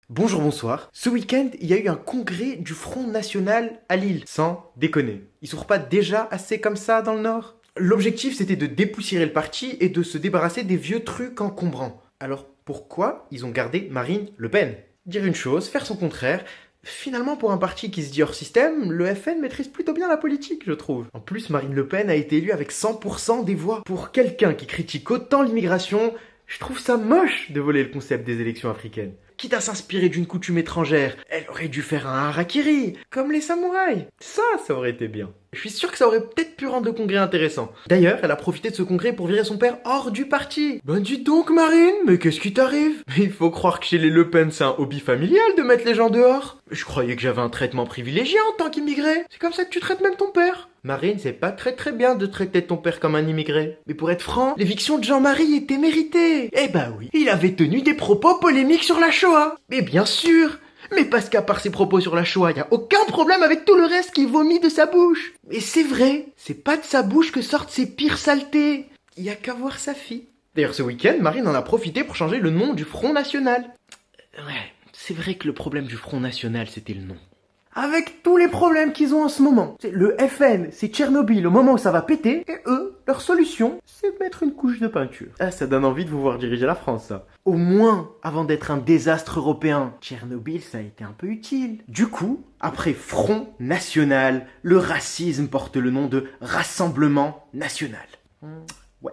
Bonjour, bonsoir. Ce week-end, il y a eu un congrès du Front National à Lille. Sans déconner. Ils sont pas déjà assez comme ça dans le Nord? L'objectif, c'était de dépoussiérer le parti et de se débarrasser des vieux trucs encombrants. Alors pourquoi ils ont gardé Marine Le Pen? Dire une chose, faire son contraire. Finalement, pour un parti qui se dit hors système, le FN maîtrise plutôt bien la politique, je trouve. En plus, Marine Le Pen a été élue avec 100% des voix. Pour quelqu'un qui critique autant l'immigration, je trouve ça moche de voler le concept des élections africaines. Quitte à s'inspirer d'une coutume étrangère, elle aurait dû faire un harakiri, comme les samouraïs. Ça aurait été bien. Je suis sûr que ça aurait peut-être pu rendre le congrès intéressant. D'ailleurs, elle a profité de ce congrès pour virer son père hors du parti. Ben dis donc Marine, mais qu'est-ce qui t'arrive? Mais il faut croire que chez les Le Pen c'est un hobby familial de mettre les gens dehors. Je croyais que j'avais un traitement privilégié en tant qu'immigré. C'est comme ça que tu traites même ton père. Marine, c'est pas très bien de traiter ton père comme un immigré. Mais pour être franc, l'éviction de Jean-Marie était méritée. Eh bah oui, il avait tenu des propos polémiques sur la Shoah. Mais bien sûr. Mais parce qu'à part ses propos sur la Shoah, y a aucun problème avec tout le reste qui vomit de sa bouche. Et c'est vrai, c'est pas de sa bouche que sortent ses pires saletés. Y a qu'à voir sa fille. D'ailleurs, ce week-end, Marine en a profité pour changer le nom du Front National. Ouais, c'est vrai que le problème du Front National, c'était le nom. Avec tous les problèmes qu'ils ont en ce moment. Le FN, c'est Tchernobyl au moment où ça va péter, et eux, leur solution, c'est de mettre une couche de peinture. Ah, ça donne envie de vous voir diriger la France, ça. Au moins, avant d'être un désastre européen, Tchernobyl, ça a été un peu utile. Du coup, après Front National, le racisme porte le nom de Rassemblement National. Ouais.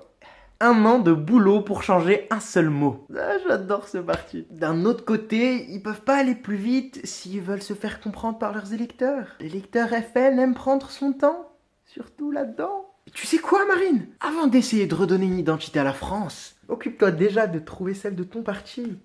Un an de boulot pour changer un seul mot. Ah, j'adore ce parti. D'un autre côté, ils peuvent pas aller plus vite s'ils veulent se faire comprendre par leurs électeurs. L'électeur FN aime prendre son temps, surtout là-dedans. Et tu sais quoi, Marine? Avant d'essayer de redonner une identité à la France, occupe-toi déjà de trouver celle de ton parti.